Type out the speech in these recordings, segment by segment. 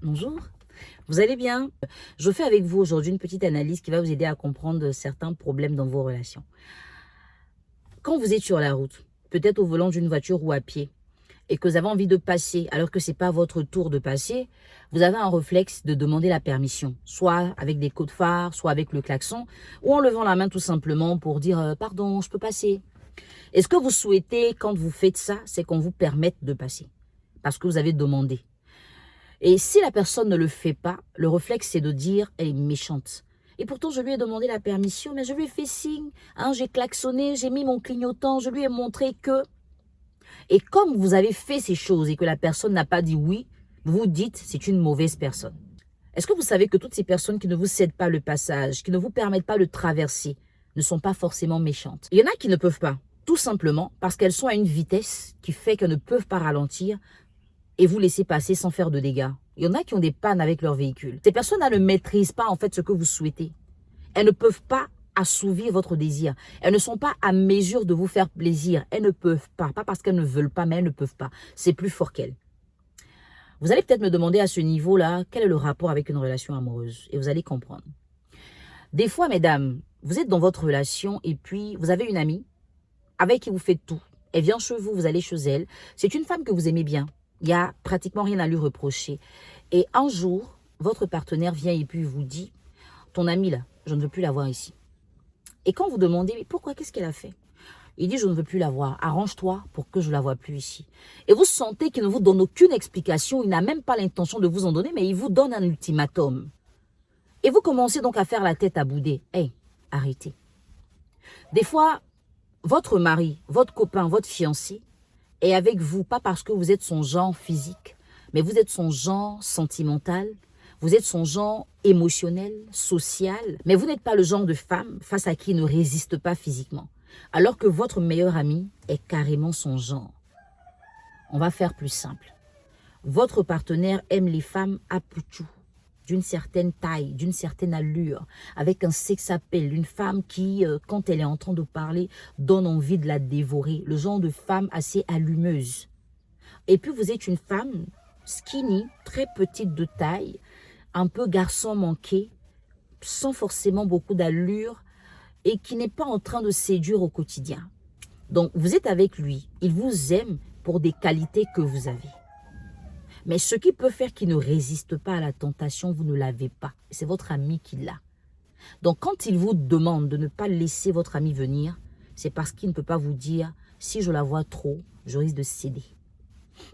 Bonjour, vous allez bien? Je fais avec vous aujourd'hui une petite analyse qui va vous aider à comprendre certains problèmes dans vos relations. Quand vous êtes sur la route, peut-être au volant d'une voiture ou à pied, et que vous avez envie de passer alors que ce n'est pas votre tour de passer, vous avez un réflexe de demander la permission, soit avec des coups de phare, soit avec le klaxon, ou en levant la main tout simplement pour dire pardon, je peux passer. Et ce que vous souhaitez quand vous faites ça, c'est qu'on vous permette de passer, parce que vous avez demandé. Et si la personne ne le fait pas, le réflexe, c'est de dire « elle est méchante ». Et pourtant, je lui ai demandé la permission, mais je lui ai fait signe, hein, j'ai klaxonné, j'ai mis mon clignotant, je lui ai montré que... Et comme vous avez fait ces choses et que la personne n'a pas dit oui, vous dites c'est une mauvaise personne. Est-ce que vous savez que toutes ces personnes qui ne vous cèdent pas le passage, qui ne vous permettent pas de traverser, ne sont pas forcément méchantes? Il y en a qui ne peuvent pas, tout simplement parce qu'elles sont à une vitesse qui fait qu'elles ne peuvent pas ralentir et vous laisser passer sans faire de dégâts. Il y en a qui ont des pannes avec leur véhicule. Ces personnes-là ne maîtrisent pas en fait ce que vous souhaitez. Elles ne peuvent pas assouvir votre désir. Elles ne sont pas à mesure de vous faire plaisir. Elles ne peuvent pas. Pas parce qu'elles ne veulent pas, mais elles ne peuvent pas. C'est plus fort qu'elles. Vous allez peut-être me demander à ce niveau-là, quel est le rapport avec une relation amoureuse? Et vous allez comprendre. Des fois, mesdames, vous êtes dans votre relation et puis vous avez une amie avec qui vous faites tout. Elle vient chez vous, vous allez chez elle. C'est une femme que vous aimez bien. Il n'y a pratiquement rien à lui reprocher. Et un jour, votre partenaire vient et puis vous dit, ton amie là, je ne veux plus la voir ici. Et quand vous demandez, mais pourquoi, qu'est-ce qu'elle a fait? Il dit, je ne veux plus la voir, arrange-toi pour que je ne la vois plus ici. Et vous sentez qu'il ne vous donne aucune explication, il n'a même pas l'intention de vous en donner, mais il vous donne un ultimatum. Et vous commencez donc à faire la tête à bouder. Hey, arrêtez. Des fois, votre mari, votre copain, votre fiancé, et avec vous, pas parce que vous êtes son genre physique, mais vous êtes son genre sentimental, vous êtes son genre émotionnel, social, mais vous n'êtes pas le genre de femme face à qui il ne résiste pas physiquement, alors que votre meilleur ami est carrément son genre. On va faire plus simple. Votre partenaire aime les femmes à poutou, d'une certaine taille, d'une certaine allure, avec un sex appeal, une femme qui, quand elle est en train de parler, donne envie de la dévorer, le genre de femme assez allumeuse. Et puis vous êtes une femme skinny, très petite de taille, un peu garçon manqué, sans forcément beaucoup d'allure et qui n'est pas en train de séduire au quotidien. Donc vous êtes avec lui, il vous aime pour des qualités que vous avez. Mais ce qui peut faire qu'il ne résiste pas à la tentation, vous ne l'avez pas. C'est votre ami qui l'a. Donc quand il vous demande de ne pas laisser votre ami venir, c'est parce qu'il ne peut pas vous dire, si je la vois trop, je risque de céder.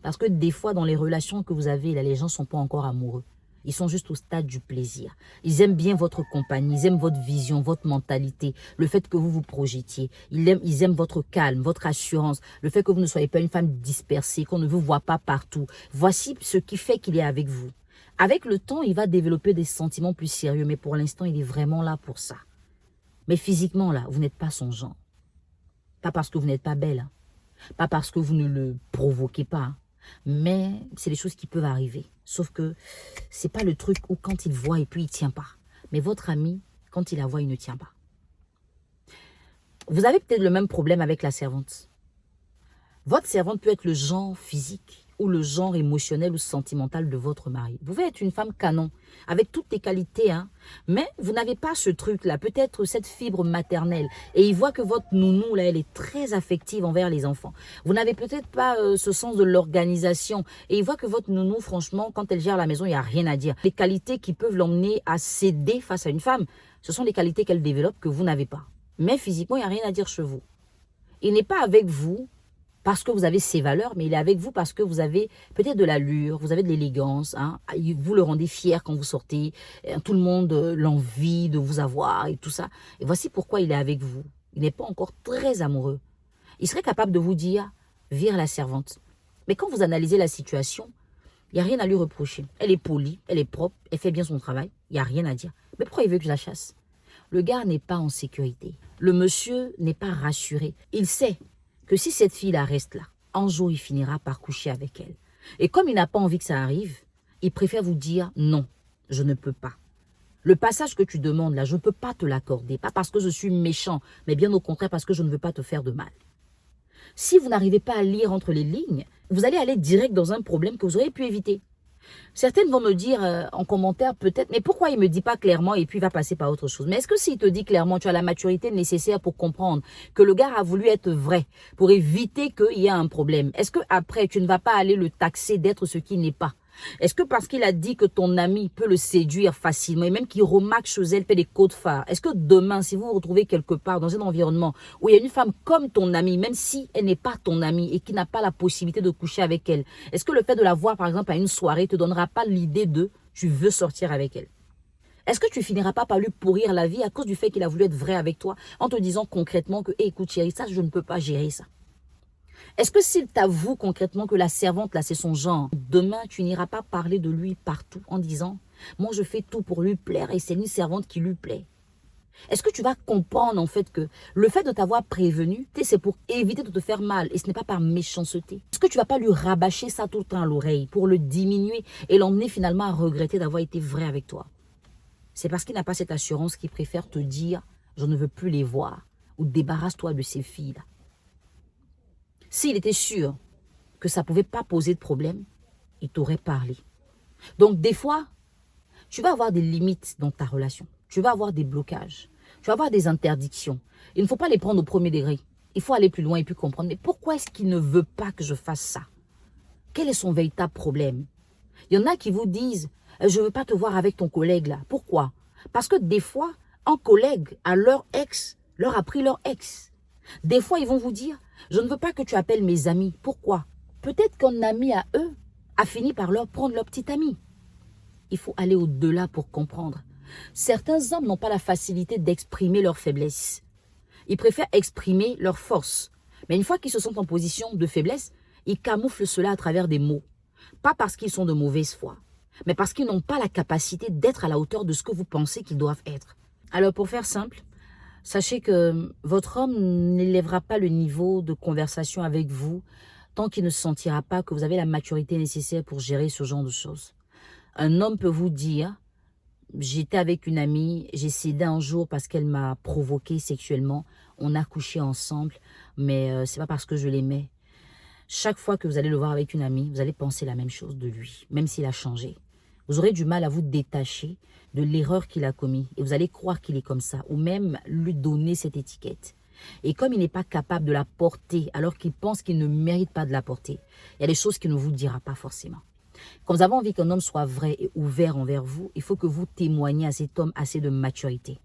Parce que des fois, dans les relations que vous avez, là, les gens ne sont pas encore amoureux. Ils sont juste au stade du plaisir. Ils aiment bien votre compagnie, ils aiment votre vision, votre mentalité, le fait que vous vous projetiez. Ils aiment votre calme, votre assurance, le fait que vous ne soyez pas une femme dispersée, qu'on ne vous voit pas partout. Voici ce qui fait qu'il est avec vous. Avec le temps, il va développer des sentiments plus sérieux, mais pour l'instant, il est vraiment là pour ça. Mais physiquement, là, vous n'êtes pas son genre. Pas parce que vous n'êtes pas belle, hein. Pas parce que vous ne le provoquez pas, hein. Mais c'est des choses qui peuvent arriver. Sauf que c'est pas le truc où quand il voit et puis il ne tient pas. Mais votre ami, quand il la voit, il ne tient pas. Vous avez peut-être le même problème avec la servante. Votre servante peut être le genre physique ou le genre émotionnel ou sentimental de votre mari. Vous pouvez être une femme canon, avec toutes les qualités, hein, mais vous n'avez pas ce truc-là, peut-être cette fibre maternelle. Et il voit que votre nounou, là, elle est très affective envers les enfants. Vous n'avez peut-être pas ce sens de l'organisation. Et il voit que votre nounou, franchement, quand elle gère la maison, il n'y a rien à dire. Les qualités qui peuvent l'emmener à céder face à une femme, ce sont les qualités qu'elle développe que vous n'avez pas. Mais physiquement, il n'y a rien à dire chez vous. Il n'est pas avec vous parce que vous avez ces valeurs, mais il est avec vous parce que vous avez peut-être de l'allure, vous avez de l'élégance, hein, vous le rendez fier quand vous sortez, tout le monde l'envie de vous avoir et tout ça. Et voici pourquoi il est avec vous. Il n'est pas encore très amoureux. Il serait capable de vous dire, vire la servante. Mais quand vous analysez la situation, il n'y a rien à lui reprocher. Elle est polie, elle est propre, elle fait bien son travail, il n'y a rien à dire. Mais pourquoi il veut que je la chasse? Le gars n'est pas en sécurité. Le monsieur n'est pas rassuré. Il sait que si cette fille-là reste là, un jour, il finira par coucher avec elle. Et comme il n'a pas envie que ça arrive, il préfère vous dire non, je ne peux pas. Le passage que tu demandes là, je ne peux pas te l'accorder. Pas parce que je suis méchant, mais bien au contraire parce que je ne veux pas te faire de mal. Si vous n'arrivez pas à lire entre les lignes, vous allez aller direct dans un problème que vous auriez pu éviter. Certaines vont me dire en commentaire peut-être, mais pourquoi il ne me dit pas clairement et puis il va passer par autre chose? Mais est-ce que s'il te dit clairement, tu as la maturité nécessaire pour comprendre que le gars a voulu être vrai, pour éviter qu'il y ait un problème? Est-ce que après tu ne vas pas aller le taxer d'être ce qu'il n'est pas? Est-ce que parce qu'il a dit que ton ami peut le séduire facilement et même qu'il remarque chez elle, fait des codes phares, est-ce que demain, si vous vous retrouvez quelque part dans un environnement où il y a une femme comme ton amie, même si elle n'est pas ton amie et qui n'a pas la possibilité de coucher avec elle, est-ce que le fait de la voir par exemple à une soirée te donnera pas l'idée de tu veux sortir avec elle? Est-ce que tu finiras pas par lui pourrir la vie à cause du fait qu'il a voulu être vrai avec toi en te disant concrètement que hey, écoute chérie, ça je ne peux pas gérer ça? Est-ce que s'il t'avoue concrètement que la servante, là, c'est son genre, demain, tu n'iras pas parler de lui partout en disant « Moi, je fais tout pour lui plaire et c'est une servante qui lui plaît ». Est-ce que tu vas comprendre en fait que le fait de t'avoir prévenu, c'est pour éviter de te faire mal et ce n'est pas par méchanceté? Est-ce que tu vas pas lui rabâcher ça tout le temps à l'oreille pour le diminuer et l'emmener finalement à regretter d'avoir été vrai avec toi? C'est parce qu'il n'a pas cette assurance qu'il préfère te dire « Je ne veux plus les voir » ou « Débarrasse-toi de ces filles-là ». S'il était sûr que ça ne pouvait pas poser de problème, il t'aurait parlé. Donc des fois, tu vas avoir des limites dans ta relation. Tu vas avoir des blocages. Tu vas avoir des interdictions. Il ne faut pas les prendre au premier degré. Il faut aller plus loin et puis comprendre. Mais pourquoi est-ce qu'il ne veut pas que je fasse ça? Quel est son véritable problème? Il y en a qui vous disent, je ne veux pas te voir avec ton collègue là. Pourquoi? Parce que des fois, un collègue à leur ex leur a pris leur ex. Des fois, ils vont vous dire, je ne veux pas que tu appelles mes amis. Pourquoi? Peut-être qu'un ami à eux a fini par leur prendre leur petit ami. Il faut aller au-delà pour comprendre. Certains hommes n'ont pas la facilité d'exprimer leur faiblesse. Ils préfèrent exprimer leur force. Mais une fois qu'ils se sentent en position de faiblesse, ils camouflent cela à travers des mots. Pas parce qu'ils sont de mauvaise foi, mais parce qu'ils n'ont pas la capacité d'être à la hauteur de ce que vous pensez qu'ils doivent être. Alors pour faire simple, sachez que votre homme n'élèvera pas le niveau de conversation avec vous tant qu'il ne sentira pas que vous avez la maturité nécessaire pour gérer ce genre de choses. Un homme peut vous dire, j'étais avec une amie, j'ai cédé un jour parce qu'elle m'a provoqué sexuellement, on a couché ensemble, mais c'est pas parce que je l'aimais. Chaque fois que vous allez le voir avec une amie, vous allez penser la même chose de lui, même s'il a changé. Vous aurez du mal à vous détacher de l'erreur qu'il a commise et vous allez croire qu'il est comme ça ou même lui donner cette étiquette. Et comme il n'est pas capable de la porter alors qu'il pense qu'il ne mérite pas de la porter, il y a des choses qu'il ne vous dira pas forcément. Quand vous avez envie qu'un homme soit vrai et ouvert envers vous, il faut que vous témoigniez à cet homme assez de maturité,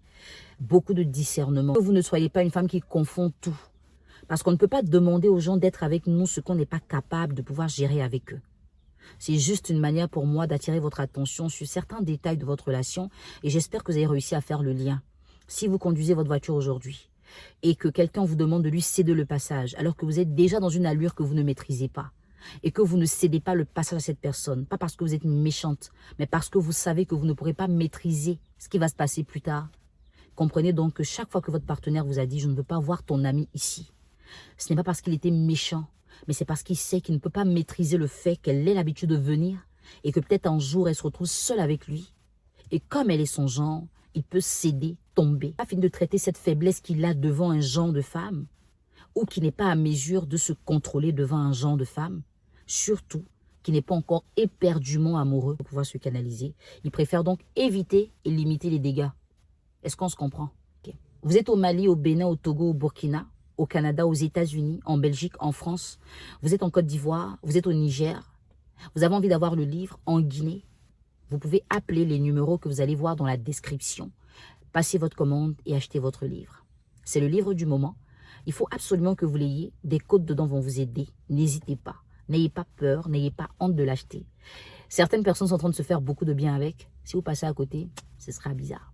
beaucoup de discernement. Que vous ne soyez pas une femme qui confond tout. Parce qu'on ne peut pas demander aux gens d'être avec nous ce qu'on n'est pas capable de pouvoir gérer avec eux. C'est juste une manière pour moi d'attirer votre attention sur certains détails de votre relation et j'espère que vous avez réussi à faire le lien. Si vous conduisez votre voiture aujourd'hui et que quelqu'un vous demande de lui céder le passage alors que vous êtes déjà dans une allure que vous ne maîtrisez pas et que vous ne cédez pas le passage à cette personne, pas parce que vous êtes méchante, mais parce que vous savez que vous ne pourrez pas maîtriser ce qui va se passer plus tard. Comprenez donc que chaque fois que votre partenaire vous a dit « je ne veux pas voir ton ami ici », ce n'est pas parce qu'il était méchant, mais c'est parce qu'il sait qu'il ne peut pas maîtriser le fait qu'elle ait l'habitude de venir et que peut-être un jour elle se retrouve seule avec lui. Et comme elle est son genre, il peut céder, tomber, afin de traiter cette faiblesse qu'il a devant un genre de femme ou qui n'est pas à mesure de se contrôler devant un genre de femme, surtout qui n'est pas encore éperdument amoureux pour pouvoir se canaliser. Il préfère donc éviter et limiter les dégâts. Est-ce qu'on se comprend? Okay. Vous êtes au Mali, au Bénin, au Togo, au Burkina, au Canada, aux États-Unis, en Belgique, en France. Vous êtes en Côte d'Ivoire, vous êtes au Niger. Vous avez envie d'avoir le livre en Guinée. Vous pouvez appeler les numéros que vous allez voir dans la description. Passez votre commande et achetez votre livre. C'est le livre du moment. Il faut absolument que vous l'ayez. Des codes dedans vont vous aider. N'hésitez pas. N'ayez pas peur, n'ayez pas honte de l'acheter. Certaines personnes sont en train de se faire beaucoup de bien avec. Si vous passez à côté, ce sera bizarre.